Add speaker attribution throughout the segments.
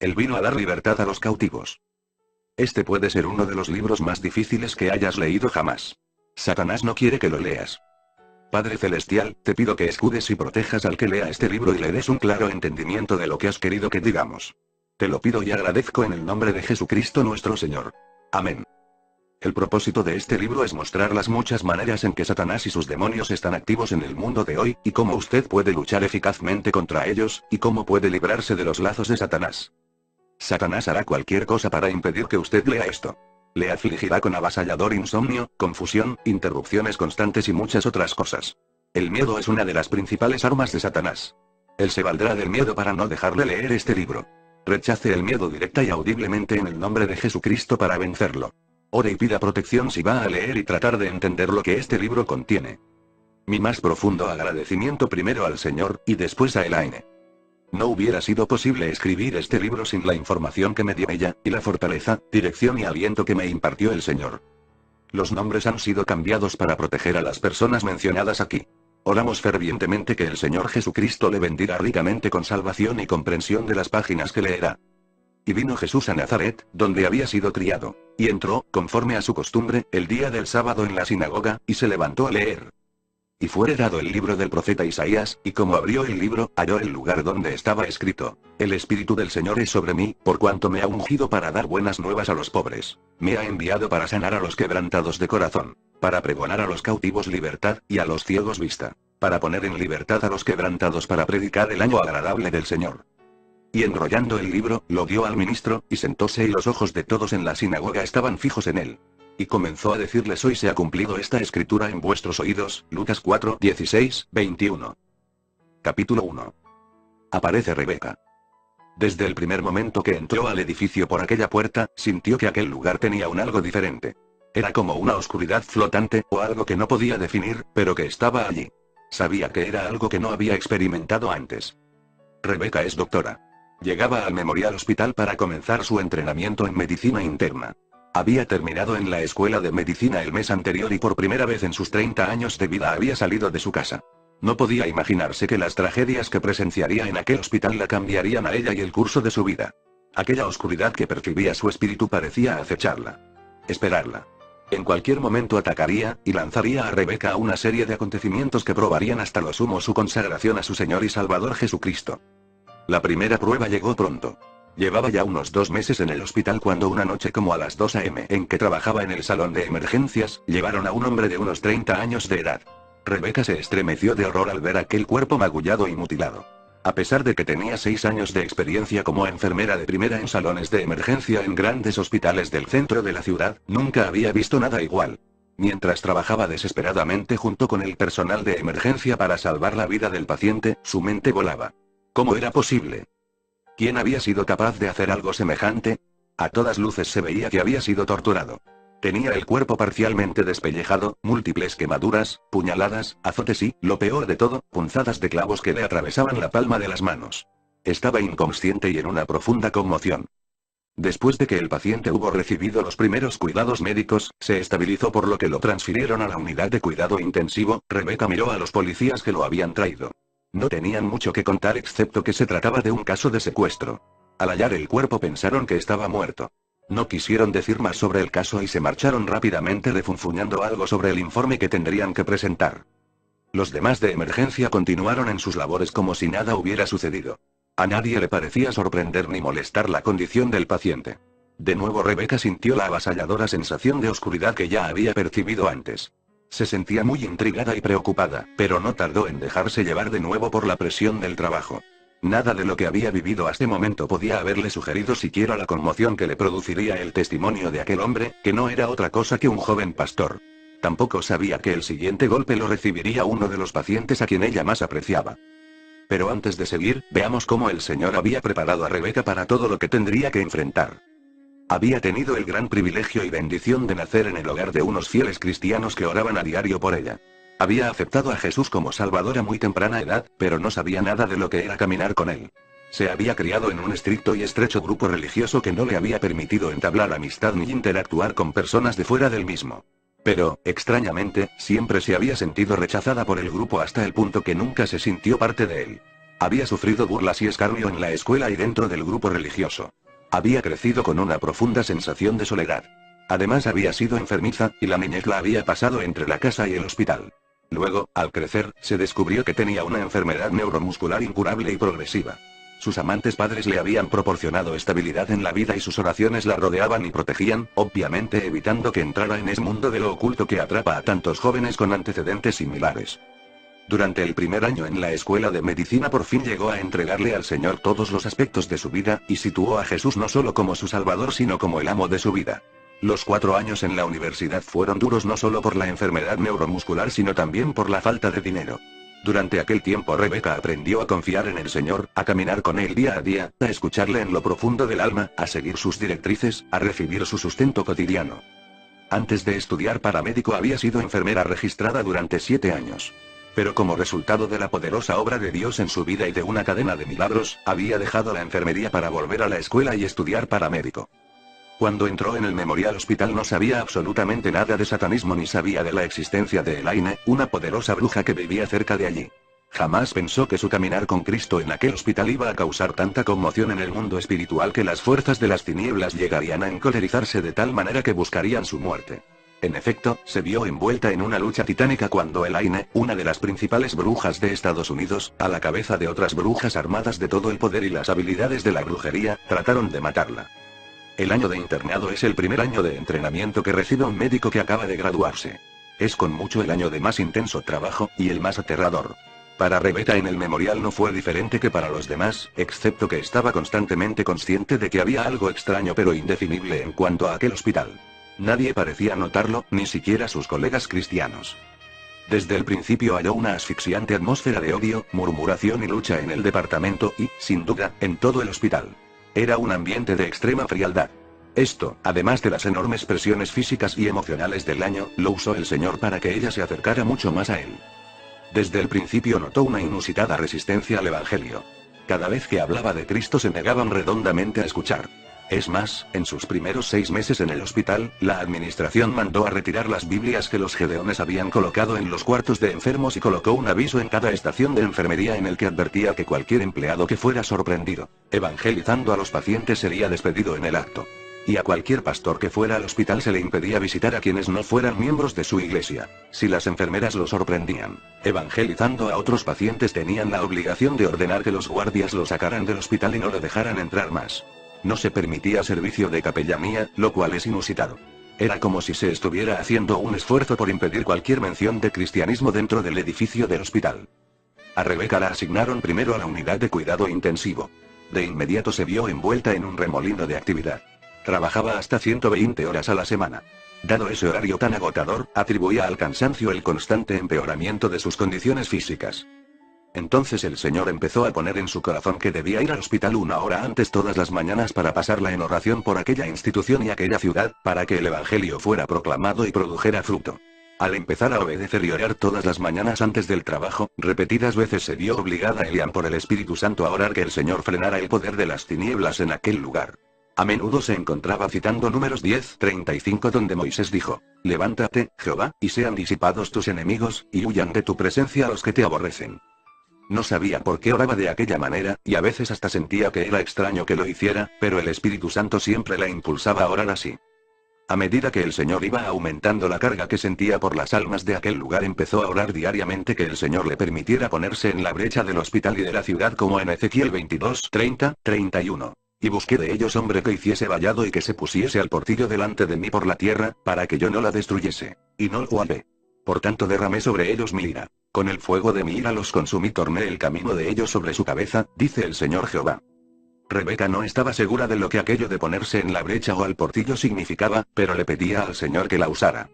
Speaker 1: Él vino a dar libertad a los cautivos. Este puede ser uno de los libros más difíciles que hayas leído jamás. Satanás no quiere que lo leas. Padre Celestial, te pido que escudes y protejas al que lea este libro y le des un claro entendimiento de lo que has querido que digamos. Te lo pido y agradezco en el nombre de Jesucristo nuestro Señor. Amén. El propósito de este libro es mostrar las muchas maneras en que Satanás y sus demonios están activos en el mundo de hoy, y cómo usted puede luchar eficazmente contra ellos, y cómo puede librarse de los lazos de Satanás. Satanás hará cualquier cosa para impedir que usted lea esto. Le afligirá con avasallador insomnio, confusión, interrupciones constantes y muchas otras cosas. El miedo es una de las principales armas de Satanás. Él se valdrá del miedo para no dejarle leer este libro. Rechace el miedo directa y audiblemente en el nombre de Jesucristo para vencerlo. Ore y pida protección si va a leer y tratar de entender lo que este libro contiene. Mi más profundo agradecimiento primero al Señor, y después a Elaine. No hubiera sido posible escribir este libro sin la información que me dio ella, y la fortaleza, dirección y aliento que me impartió el Señor. Los nombres han sido cambiados para proteger a las personas mencionadas aquí. Oramos fervientemente que el Señor Jesucristo le bendiga ricamente con salvación y comprensión de las páginas que leerá. Y vino Jesús a Nazaret, donde había sido criado, y entró, conforme a su costumbre, el día del sábado en la sinagoga, y se levantó a leer. Y fuere dado el libro del profeta Isaías, y como abrió el libro, halló el lugar donde estaba escrito: El Espíritu del Señor es sobre mí, por cuanto me ha ungido para dar buenas nuevas a los pobres. Me ha enviado para sanar a los quebrantados de corazón, para pregonar a los cautivos libertad, y a los ciegos vista, para poner en libertad a los quebrantados, para predicar el año agradable del Señor. Y enrollando el libro, lo dio al ministro, y sentóse, y los ojos de todos en la sinagoga estaban fijos en él. Y comenzó a decirles: hoy se ha cumplido esta escritura en vuestros oídos. Lucas 4, 16, 21. Capítulo 1. Aparece Rebeca. Desde el primer momento que entró al edificio por aquella puerta, sintió que aquel lugar tenía un algo diferente. Era como una oscuridad flotante, o algo que no podía definir, pero que estaba allí. Sabía que era algo que no había experimentado antes. Rebeca es doctora. Llegaba al Memorial Hospital para comenzar su entrenamiento en medicina interna. Había terminado en la escuela de medicina el mes anterior y por primera vez en sus 30 años de vida había salido de su casa. No podía imaginarse que las tragedias que presenciaría en aquel hospital la cambiarían a ella y el curso de su vida. Aquella oscuridad que percibía su espíritu parecía acecharla. Esperarla. En cualquier momento atacaría, y lanzaría a Rebeca a una serie de acontecimientos que probarían hasta lo sumo su consagración a su Señor y Salvador Jesucristo. La primera prueba llegó pronto. Llevaba ya unos 2 meses en el hospital cuando una noche como a las 2 a.m. en que trabajaba en el salón de emergencias, llevaron a un hombre de unos 30 años de edad. Rebeca se estremeció de horror al ver aquel cuerpo magullado y mutilado. A pesar de que tenía 6 años de experiencia como enfermera de primera en salones de emergencia en grandes hospitales del centro de la ciudad, nunca había visto nada igual. Mientras trabajaba desesperadamente junto con el personal de emergencia para salvar la vida del paciente, su mente volaba. ¿Cómo era posible? ¿Quién había sido capaz de hacer algo semejante? A todas luces se veía que había sido torturado. Tenía el cuerpo parcialmente despellejado, múltiples quemaduras, puñaladas, azotes y, lo peor de todo, punzadas de clavos que le atravesaban la palma de las manos. Estaba inconsciente y en una profunda conmoción. Después de que el paciente hubo recibido los primeros cuidados médicos, se estabilizó por lo que lo transfirieron a la unidad de cuidado intensivo. Rebeca miró a los policías que lo habían traído. No tenían mucho que contar excepto que se trataba de un caso de secuestro. Al hallar el cuerpo pensaron que estaba muerto. No quisieron decir más sobre el caso y se marcharon rápidamente refunfuñando algo sobre el informe que tendrían que presentar. Los demás de emergencia continuaron en sus labores como si nada hubiera sucedido. A nadie le parecía sorprender ni molestar la condición del paciente. De nuevo Rebeca sintió la avasalladora sensación de oscuridad que ya había percibido antes. Se sentía muy intrigada y preocupada, pero no tardó en dejarse llevar de nuevo por la presión del trabajo. Nada de lo que había vivido hasta ese momento podía haberle sugerido siquiera la conmoción que le produciría el testimonio de aquel hombre, que no era otra cosa que un joven pastor. Tampoco sabía que el siguiente golpe lo recibiría uno de los pacientes a quien ella más apreciaba. Pero antes de seguir, veamos cómo el Señor había preparado a Rebeca para todo lo que tendría que enfrentar. Había tenido el gran privilegio y bendición de nacer en el hogar de unos fieles cristianos que oraban a diario por ella. Había aceptado a Jesús como Salvador a muy temprana edad, pero no sabía nada de lo que era caminar con él. Se había criado en un estricto y estrecho grupo religioso que no le había permitido entablar amistad ni interactuar con personas de fuera del mismo. Pero, extrañamente, siempre se había sentido rechazada por el grupo hasta el punto que nunca se sintió parte de él. Había sufrido burlas y escarnio en la escuela y dentro del grupo religioso. Había crecido con una profunda sensación de soledad. Además había sido enfermiza, y la niñez la había pasado entre la casa y el hospital. Luego, al crecer, se descubrió que tenía una enfermedad neuromuscular incurable y progresiva. Sus amantes padres le habían proporcionado estabilidad en la vida y sus oraciones la rodeaban y protegían, obviamente evitando que entrara en ese mundo de lo oculto que atrapa a tantos jóvenes con antecedentes similares. Durante el primer año en la escuela de medicina por fin llegó a entregarle al Señor todos los aspectos de su vida, y situó a Jesús no solo como su Salvador sino como el amo de su vida. Los 4 años en la universidad fueron duros no solo por la enfermedad neuromuscular sino también por la falta de dinero. Durante aquel tiempo Rebeca aprendió a confiar en el Señor, a caminar con Él día a día, a escucharle en lo profundo del alma, a seguir sus directrices, a recibir su sustento cotidiano. Antes de estudiar paramédico había sido enfermera registrada durante 7 años. Pero como resultado de la poderosa obra de Dios en su vida y de una cadena de milagros, había dejado la enfermería para volver a la escuela y estudiar paramédico. Cuando entró en el Memorial Hospital no sabía absolutamente nada de satanismo ni sabía de la existencia de Elaine, una poderosa bruja que vivía cerca de allí. Jamás pensó que su caminar con Cristo en aquel hospital iba a causar tanta conmoción en el mundo espiritual que las fuerzas de las tinieblas llegarían a encolerizarse de tal manera que buscarían su muerte. En efecto, se vio envuelta en una lucha titánica cuando Elaine, una de las principales brujas de Estados Unidos, a la cabeza de otras brujas armadas de todo el poder y las habilidades de la brujería, trataron de matarla. El año de internado es el primer año de entrenamiento que recibe un médico que acaba de graduarse. Es con mucho el año de más intenso trabajo, y el más aterrador. Para Rebeca en el memorial no fue diferente que para los demás, excepto que estaba constantemente consciente de que había algo extraño pero indefinible en cuanto a aquel hospital. Nadie parecía notarlo, ni siquiera sus colegas cristianos. Desde el principio halló una asfixiante atmósfera de odio, murmuración y lucha en el departamento y, sin duda, en todo el hospital. Era un ambiente de extrema frialdad. Esto, además de las enormes presiones físicas y emocionales del año, lo usó el Señor para que ella se acercara mucho más a Él. Desde el principio notó una inusitada resistencia al Evangelio. Cada vez que hablaba de Cristo se negaban redondamente a escuchar. Es más, en sus primeros 6 meses en el hospital, la administración mandó a retirar las Biblias que los gedeones habían colocado en los cuartos de enfermos y colocó un aviso en cada estación de enfermería en el que advertía que cualquier empleado que fuera sorprendido evangelizando a los pacientes sería despedido en el acto. Y a cualquier pastor que fuera al hospital se le impedía visitar a quienes no fueran miembros de su iglesia. Si las enfermeras lo sorprendían evangelizando a otros pacientes tenían la obligación de ordenar que los guardias lo sacaran del hospital y no lo dejaran entrar más. No se permitía servicio de capellanía, lo cual es inusitado. Era como si se estuviera haciendo un esfuerzo por impedir cualquier mención de cristianismo dentro del edificio del hospital. A Rebeca la asignaron primero a la unidad de cuidado intensivo. De inmediato se vio envuelta en un remolino de actividad. Trabajaba hasta 120 horas a la semana. Dado ese horario tan agotador, atribuía al cansancio el constante empeoramiento de sus condiciones físicas. Entonces el Señor empezó a poner en su corazón que debía ir al hospital 1 hora antes todas las mañanas para pasarla en oración por aquella institución y aquella ciudad, para que el Evangelio fuera proclamado y produjera fruto. Al empezar a obedecer y orar todas las mañanas antes del trabajo, repetidas veces se vio obligada Elian por el Espíritu Santo a orar que el Señor frenara el poder de las tinieblas en aquel lugar. A menudo se encontraba citando Números 10:35 donde Moisés dijo: «Levántate, Jehová, y sean disipados tus enemigos, y huyan de tu presencia los que te aborrecen». No sabía por qué oraba de aquella manera, y a veces hasta sentía que era extraño que lo hiciera, pero el Espíritu Santo siempre la impulsaba a orar así. A medida que el Señor iba aumentando la carga que sentía por las almas de aquel lugar, empezó a orar diariamente que el Señor le permitiera ponerse en la brecha del hospital y de la ciudad como en Ezequiel 22:30-31. Y busqué de ellos hombre que hiciese vallado y que se pusiese al portillo delante de mí por la tierra, para que yo no la destruyese. Y no lo hallé. Por tanto derramé sobre ellos mi ira. Con el fuego de mi ira los consumí, torné el camino de ellos sobre su cabeza, dice el Señor Jehová. Rebeca no estaba segura de lo que aquello de ponerse en la brecha o al portillo significaba, pero le pedía al Señor que la usara.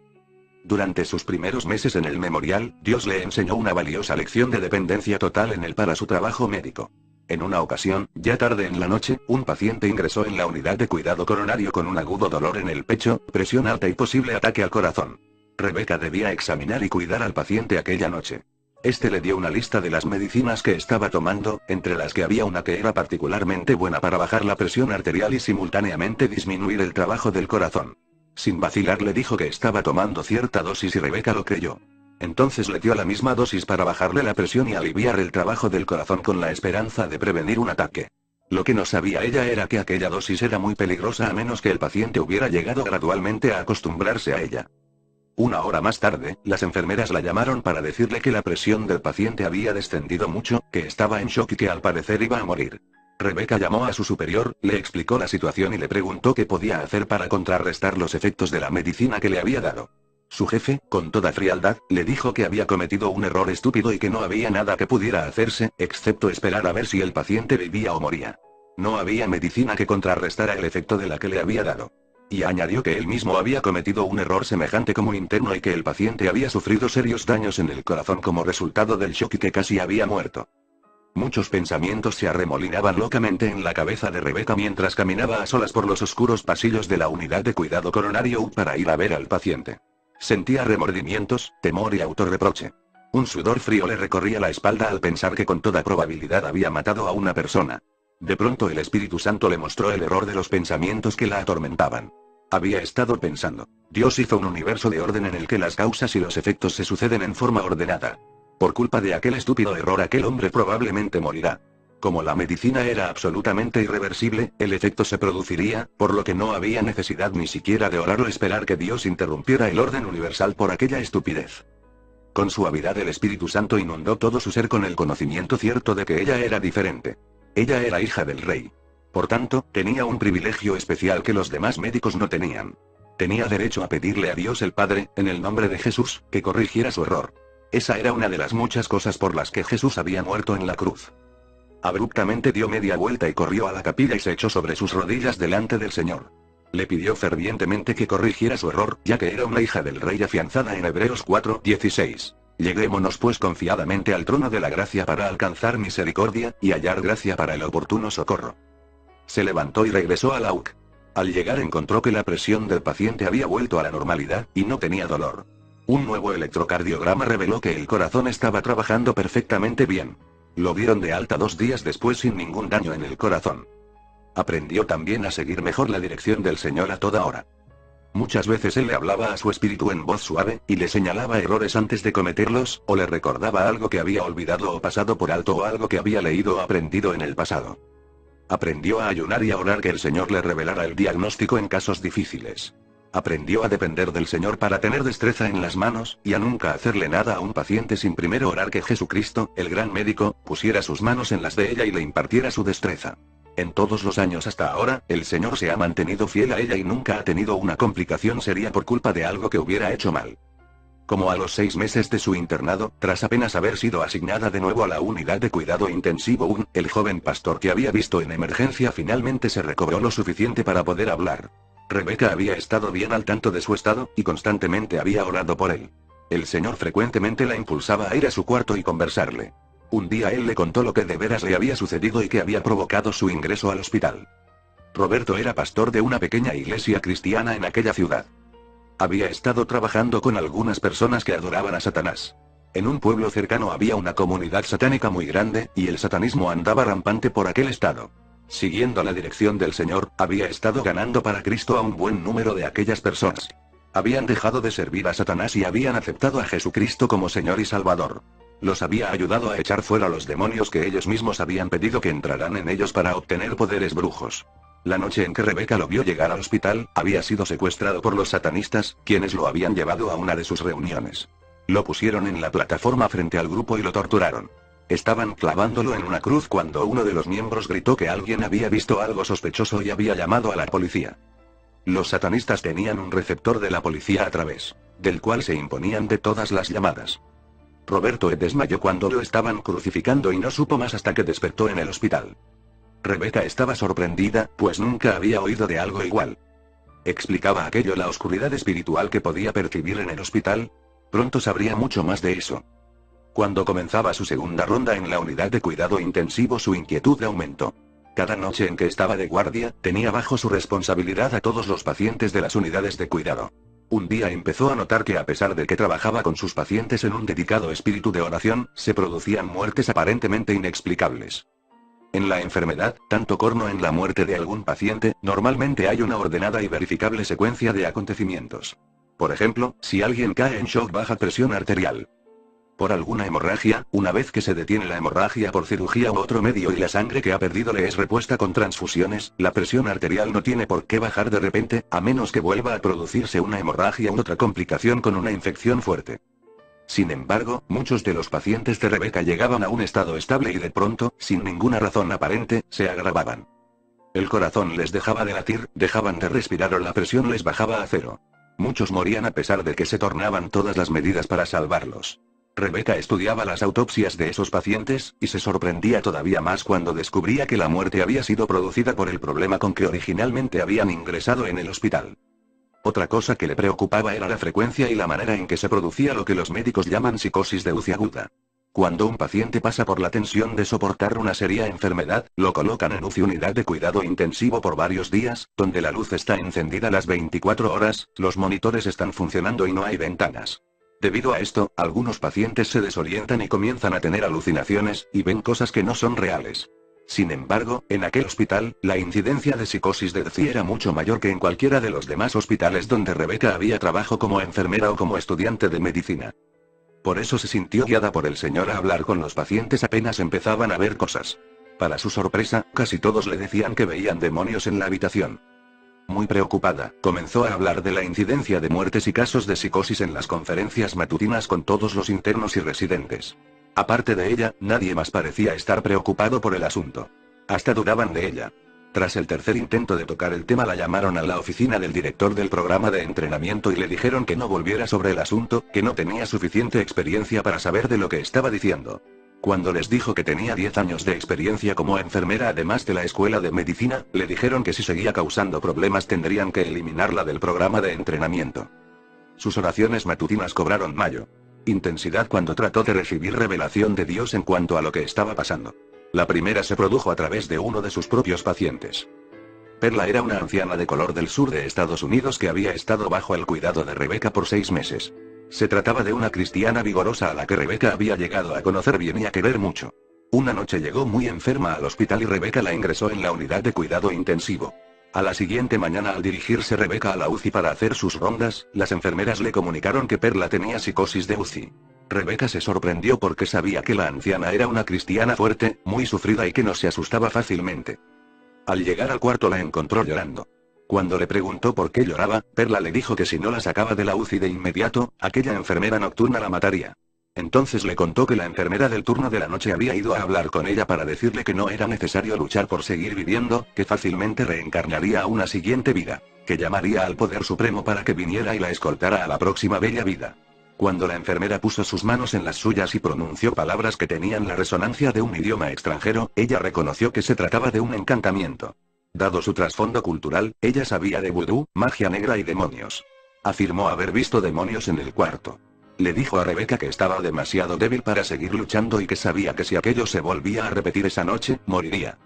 Speaker 1: Durante sus primeros meses en el memorial, Dios le enseñó una valiosa lección de dependencia total en él para su trabajo médico. En una ocasión, ya tarde en la noche, un paciente ingresó en la unidad de cuidado coronario con un agudo dolor en el pecho, presión alta y posible ataque al corazón. Rebeca debía examinar y cuidar al paciente aquella noche. Este le dio una lista de las medicinas que estaba tomando, entre las que había una que era particularmente buena para bajar la presión arterial y simultáneamente disminuir el trabajo del corazón. Sin vacilar le dijo que estaba tomando cierta dosis y Rebeca lo creyó. Entonces le dio la misma dosis para bajarle la presión y aliviar el trabajo del corazón con la esperanza de prevenir un ataque. Lo que no sabía ella era que aquella dosis era muy peligrosa a menos que el paciente hubiera llegado gradualmente a acostumbrarse a ella. Una hora más tarde, las enfermeras la llamaron para decirle que la presión del paciente había descendido mucho, que estaba en shock y que al parecer iba a morir. Rebecca llamó a su superior, le explicó la situación y le preguntó qué podía hacer para contrarrestar los efectos de la medicina que le había dado. Su jefe, con toda frialdad, le dijo que había cometido un error estúpido y que no había nada que pudiera hacerse, excepto esperar a ver si el paciente vivía o moría. No había medicina que contrarrestara el efecto de la que le había dado. Y añadió que él mismo había cometido un error semejante como interno y que el paciente había sufrido serios daños en el corazón como resultado del shock y que casi había muerto. Muchos pensamientos se arremolinaban locamente en la cabeza de Rebecca mientras caminaba a solas por los oscuros pasillos de la unidad de cuidado coronario para ir a ver al paciente. Sentía remordimientos, temor y autorreproche. Un sudor frío le recorría la espalda al pensar que con toda probabilidad había matado a una persona. De pronto el Espíritu Santo le mostró el error de los pensamientos que la atormentaban. Había estado pensando: Dios hizo un universo de orden en el que las causas y los efectos se suceden en forma ordenada. Por culpa de aquel estúpido error aquel hombre probablemente morirá. Como la medicina era absolutamente irreversible, el efecto se produciría, por lo que no había necesidad ni siquiera de orar o esperar que Dios interrumpiera el orden universal por aquella estupidez. Con suavidad el Espíritu Santo inundó todo su ser con el conocimiento cierto de que ella era diferente. Ella era hija del rey. Por tanto, tenía un privilegio especial que los demás médicos no tenían. Tenía derecho a pedirle a Dios el Padre, en el nombre de Jesús, que corrigiera su error. Esa era una de las muchas cosas por las que Jesús había muerto en la cruz. Abruptamente dio media vuelta y corrió a la capilla y se echó sobre sus rodillas delante del Señor. Le pidió fervientemente que corrigiera su error, ya que era una hija del rey afianzada en Hebreos 4:16. Lleguémonos pues confiadamente al trono de la gracia para alcanzar misericordia, y hallar gracia para el oportuno socorro. Se levantó y regresó a la UC. Al llegar encontró que la presión del paciente había vuelto a la normalidad, y no tenía dolor. Un nuevo electrocardiograma reveló que el corazón estaba trabajando perfectamente bien. Lo dieron de alta 2 días después sin ningún daño en el corazón. Aprendió también a seguir mejor la dirección del Señor a toda hora. Muchas veces él le hablaba a su espíritu en voz suave, y le señalaba errores antes de cometerlos, o le recordaba algo que había olvidado o pasado por alto o algo que había leído o aprendido en el pasado. Aprendió a ayunar y a orar que el Señor le revelara el diagnóstico en casos difíciles. Aprendió a depender del Señor para tener destreza en las manos, y a nunca hacerle nada a un paciente sin primero orar que Jesucristo, el gran médico, pusiera sus manos en las de ella y le impartiera su destreza. En todos los años hasta ahora, el Señor se ha mantenido fiel a ella y nunca ha tenido una complicación seria por culpa de algo que hubiera hecho mal. Como a los 6 meses de su internado, tras apenas haber sido asignada de nuevo a la unidad de cuidado intensivo el joven pastor que había visto en emergencia finalmente se recobró lo suficiente para poder hablar. Rebecca había estado bien al tanto de su estado, y constantemente había orado por él. El Señor frecuentemente la impulsaba a ir a su cuarto y conversarle. Un día él le contó lo que de veras le había sucedido y que había provocado su ingreso al hospital. Roberto era pastor de una pequeña iglesia cristiana en aquella ciudad. Había estado trabajando con algunas personas que adoraban a Satanás. En un pueblo cercano había una comunidad satánica muy grande, y el satanismo andaba rampante por aquel estado. Siguiendo la dirección del Señor, había estado ganando para Cristo a un buen número de aquellas personas. Habían dejado de servir a Satanás y habían aceptado a Jesucristo como Señor y Salvador. Los había ayudado a echar fuera los demonios que ellos mismos habían pedido que entraran en ellos para obtener poderes brujos. La noche en que Rebecca lo vio llegar al hospital, había sido secuestrado por los satanistas, quienes lo habían llevado a una de sus reuniones. Lo pusieron en la plataforma frente al grupo y lo torturaron. Estaban clavándolo en una cruz cuando uno de los miembros gritó que alguien había visto algo sospechoso y había llamado a la policía. Los satanistas tenían un receptor de la policía a través del cual se imponían de todas las llamadas. Roberto desmayó cuando lo estaban crucificando y no supo más hasta que despertó en el hospital. Rebecca estaba sorprendida, pues nunca había oído de algo igual. ¿Explicaba aquello la oscuridad espiritual que podía percibir en el hospital? Pronto sabría mucho más de eso. Cuando comenzaba su segunda ronda en la unidad de cuidado intensivo, su inquietud aumentó. Cada noche en que estaba de guardia, tenía bajo su responsabilidad a todos los pacientes de las unidades de cuidado. Un día empezó a notar que a pesar de que trabajaba con sus pacientes en un dedicado espíritu de oración, se producían muertes aparentemente inexplicables. En la enfermedad, tanto como en la muerte de algún paciente, normalmente hay una ordenada y verificable secuencia de acontecimientos. Por ejemplo, si alguien cae en shock, baja presión arterial. Por alguna hemorragia, una vez que se detiene la hemorragia por cirugía u otro medio y la sangre que ha perdido le es repuesta con transfusiones, la presión arterial no tiene por qué bajar de repente, a menos que vuelva a producirse una hemorragia u otra complicación con una infección fuerte. Sin embargo, muchos de los pacientes de Rebecca llegaban a un estado estable y de pronto, sin ninguna razón aparente, se agravaban. El corazón les dejaba de latir, dejaban de respirar o la presión les bajaba a cero. Muchos morían a pesar de que se tornaban todas las medidas para salvarlos. Rebecca estudiaba las autopsias de esos pacientes, y se sorprendía todavía más cuando descubría que la muerte había sido producida por el problema con que originalmente habían ingresado en el hospital. Otra cosa que le preocupaba era la frecuencia y la manera en que se producía lo que los médicos llaman psicosis de UCI aguda. Cuando un paciente pasa por la tensión de soportar una seria enfermedad, lo colocan en UCI, unidad de cuidado intensivo, por varios días, donde la luz está encendida las 24 horas, los monitores están funcionando y no hay ventanas. Debido a esto, algunos pacientes se desorientan y comienzan a tener alucinaciones, y ven cosas que no son reales. Sin embargo, en aquel hospital, la incidencia de psicosis de UCI era mucho mayor que en cualquiera de los demás hospitales donde Rebecca había trabajado como enfermera o como estudiante de medicina. Por eso se sintió guiada por el Señor a hablar con los pacientes apenas empezaban a ver cosas. Para su sorpresa, casi todos le decían que veían demonios en la habitación. Muy preocupada, comenzó a hablar de la incidencia de muertes y casos de psicosis en las conferencias matutinas con todos los internos y residentes. Aparte de ella, nadie más parecía estar preocupado por el asunto. Hasta dudaban de ella. Tras el tercer intento de tocar el tema, la llamaron a la oficina del director del programa de entrenamiento y le dijeron que no volviera sobre el asunto, que no tenía suficiente experiencia para saber de lo que estaba diciendo. Cuando les dijo que tenía 10 años de experiencia como enfermera además de la escuela de medicina, le dijeron que si seguía causando problemas tendrían que eliminarla del programa de entrenamiento. Sus oraciones matutinas cobraron intensidad cuando trató de recibir revelación de Dios en cuanto a lo que estaba pasando. La primera se produjo a través de uno de sus propios pacientes. Perla era una anciana de color del sur de Estados Unidos que había estado bajo el cuidado de Rebecca por 6 meses. Se trataba de una cristiana vigorosa a la que Rebecca había llegado a conocer bien y a querer mucho. Una noche llegó muy enferma al hospital y Rebecca la ingresó en la unidad de cuidado intensivo. A la siguiente mañana, al dirigirse Rebecca a la UCI para hacer sus rondas, las enfermeras le comunicaron que Perla tenía psicosis de UCI. Rebecca se sorprendió porque sabía que la anciana era una cristiana fuerte, muy sufrida y que no se asustaba fácilmente. Al llegar al cuarto la encontró llorando. Cuando le preguntó por qué lloraba, Perla le dijo que si no la sacaba de la UCI de inmediato, aquella enfermera nocturna la mataría. Entonces le contó que la enfermera del turno de la noche había ido a hablar con ella para decirle que no era necesario luchar por seguir viviendo, que fácilmente reencarnaría a una siguiente vida, que llamaría al Poder Supremo para que viniera y la escoltara a la próxima bella vida. Cuando la enfermera puso sus manos en las suyas y pronunció palabras que tenían la resonancia de un idioma extranjero, ella reconoció que se trataba de un encantamiento. Dado su trasfondo cultural, ella sabía de vudú, magia negra y demonios. Afirmó haber visto demonios en el cuarto. Le dijo a Rebecca que estaba demasiado débil para seguir luchando y que sabía que si aquello se volvía a repetir esa noche, moriría.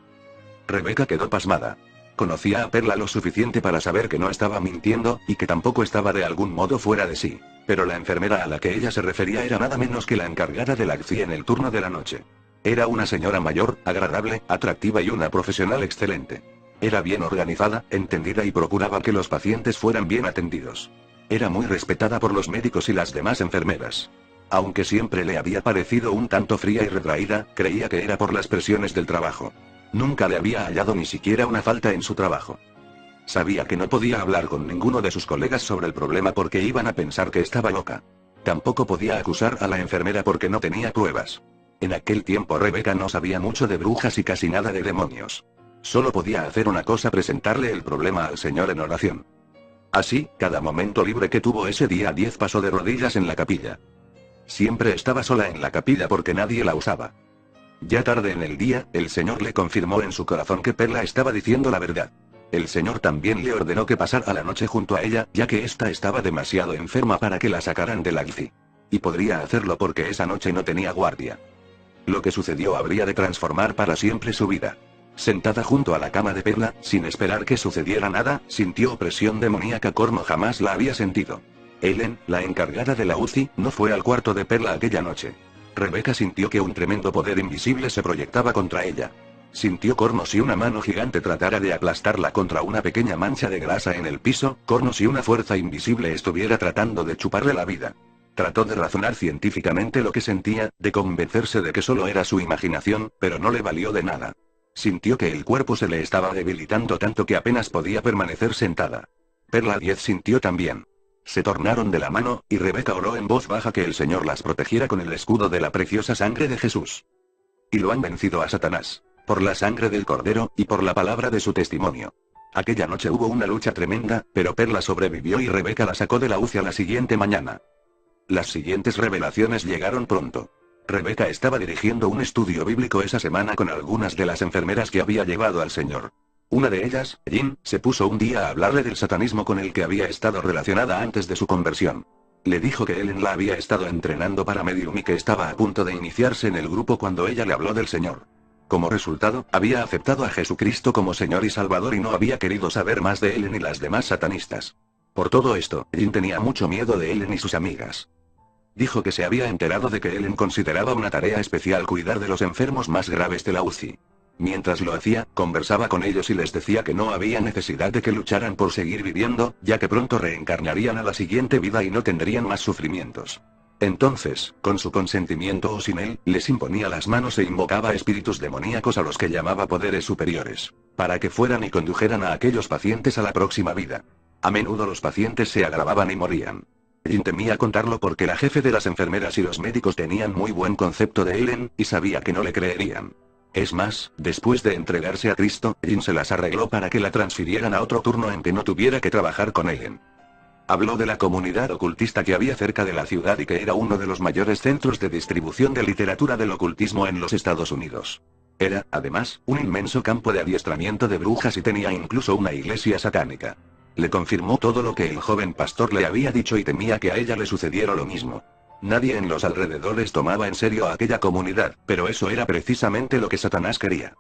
Speaker 1: Rebecca quedó pasmada. Conocía a Perla lo suficiente para saber que no estaba mintiendo, y que tampoco estaba de algún modo fuera de sí. Pero la enfermera a la que ella se refería era nada menos que la encargada de la UCI en el turno de la noche. Era una señora mayor, agradable, atractiva y una profesional excelente. Era bien organizada, entendida y procuraba que los pacientes fueran bien atendidos. Era muy respetada por los médicos y las demás enfermeras. Aunque siempre le había parecido un tanto fría y retraída, creía que era por las presiones del trabajo. Nunca le había hallado ni siquiera una falta en su trabajo. Sabía que no podía hablar con ninguno de sus colegas sobre el problema porque iban a pensar que estaba loca. Tampoco podía acusar a la enfermera porque no tenía pruebas. En aquel tiempo Rebecca no sabía mucho de brujas y casi nada de demonios. Solo podía hacer una cosa: presentarle el problema al Señor en oración. Así, cada momento libre que tuvo ese día 10 pasó de rodillas en la capilla. Siempre estaba sola en la capilla porque nadie la usaba. Ya tarde en el día, el Señor le confirmó en su corazón que Perla estaba diciendo la verdad. El Señor también le ordenó que pasara la noche junto a ella, ya que ésta estaba demasiado enferma para que la sacaran de la UCI. Y podría hacerlo porque esa noche no tenía guardia. Lo que sucedió habría de transformar para siempre su vida. Sentada junto a la cama de Perla, sin esperar que sucediera nada, sintió opresión demoníaca como jamás la había sentido. Ellen, la encargada de la UCI, no fue al cuarto de Perla aquella noche. Rebecca sintió que un tremendo poder invisible se proyectaba contra ella. Sintió como si una mano gigante tratara de aplastarla contra una pequeña mancha de grasa en el piso, como si una fuerza invisible estuviera tratando de chuparle la vida. Trató de razonar científicamente lo que sentía, de convencerse de que solo era su imaginación, pero no le valió de nada. Sintió que el cuerpo se le estaba debilitando tanto que apenas podía permanecer sentada. Perla 10 sintió también. Se tornaron de la mano, y Rebeca oró en voz baja que el Señor las protegiera con el escudo de la preciosa sangre de Jesús. Y lo han vencido a Satanás. Por la sangre del Cordero, y por la palabra de su testimonio. Aquella noche hubo una lucha tremenda, pero Perla sobrevivió y Rebeca la sacó de la UCI a la siguiente mañana. Las siguientes revelaciones llegaron pronto. Rebeca estaba dirigiendo un estudio bíblico esa semana con algunas de las enfermeras que había llevado al Señor. Una de ellas, Jean, se puso un día a hablarle del satanismo con el que había estado relacionada antes de su conversión. Le dijo que Ellen la había estado entrenando para medium y que estaba a punto de iniciarse en el grupo cuando ella le habló del Señor. Como resultado, había aceptado a Jesucristo como Señor y Salvador y no había querido saber más de Ellen y las demás satanistas. Por todo esto, Jean tenía mucho miedo de Ellen y sus amigas. Dijo que se había enterado de que Ellen consideraba una tarea especial cuidar de los enfermos más graves de la UCI. Mientras lo hacía, conversaba con ellos y les decía que no había necesidad de que lucharan por seguir viviendo, ya que pronto reencarnarían a la siguiente vida y no tendrían más sufrimientos. Entonces, con su consentimiento o sin él, les imponía las manos e invocaba espíritus demoníacos a los que llamaba poderes superiores, para que fueran y condujeran a aquellos pacientes a la próxima vida. A menudo los pacientes se agravaban y morían. Jean temía contarlo porque la jefe de las enfermeras y los médicos tenían muy buen concepto de Ellen, y sabía que no le creerían. Es más, después de entregarse a Cristo, Jean se las arregló para que la transfirieran a otro turno en que no tuviera que trabajar con Ellen. Habló de la comunidad ocultista que había cerca de la ciudad y que era uno de los mayores centros de distribución de literatura del ocultismo en los Estados Unidos. Era, además, un inmenso campo de adiestramiento de brujas y tenía incluso una iglesia satánica. Le confirmó todo lo que el joven pastor le había dicho y temía que a ella le sucediera lo mismo. Nadie en los alrededores tomaba en serio a aquella comunidad, pero eso era precisamente lo que Satanás quería.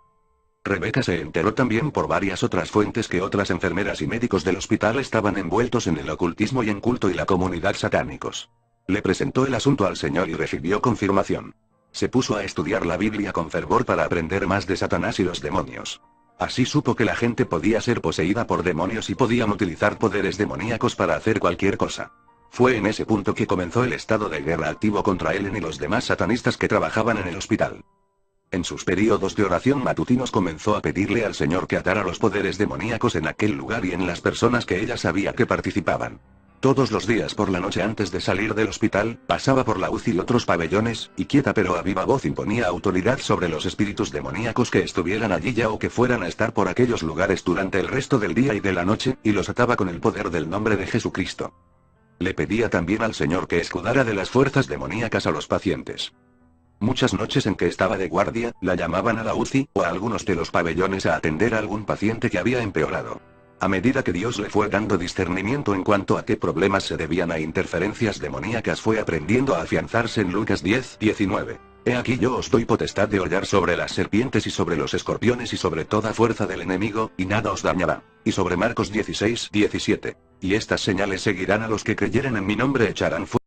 Speaker 1: Rebeca se enteró también por varias otras fuentes que otras enfermeras y médicos del hospital estaban envueltos en el ocultismo y en culto y la comunidad satánicos. Le presentó el asunto al Señor y recibió confirmación. Se puso a estudiar la Biblia con fervor para aprender más de Satanás y los demonios. Así supo que la gente podía ser poseída por demonios y podían utilizar poderes demoníacos para hacer cualquier cosa. Fue en ese punto que comenzó el estado de guerra activo contra Ellen y los demás satanistas que trabajaban en el hospital. En sus períodos de oración matutinos comenzó a pedirle al Señor que atara los poderes demoníacos en aquel lugar y en las personas que ella sabía que participaban. Todos los días por la noche antes de salir del hospital, pasaba por la UCI y otros pabellones, y quieta pero a viva voz imponía autoridad sobre los espíritus demoníacos que estuvieran allí ya o que fueran a estar por aquellos lugares durante el resto del día y de la noche, y los ataba con el poder del nombre de Jesucristo. Le pedía también al Señor que escudara de las fuerzas demoníacas a los pacientes. Muchas noches en que estaba de guardia, la llamaban a la UCI, o a algunos de los pabellones a atender a algún paciente que había empeorado. A medida que Dios le fue dando discernimiento en cuanto a qué problemas se debían a interferencias demoníacas, fue aprendiendo a afianzarse en Lucas 10:19. He aquí yo os doy potestad de hollar sobre las serpientes y sobre los escorpiones y sobre toda fuerza del enemigo, y nada os dañará. Y sobre Marcos 16:17. Y estas señales seguirán a los que creyeren en mi nombre, echarán fuera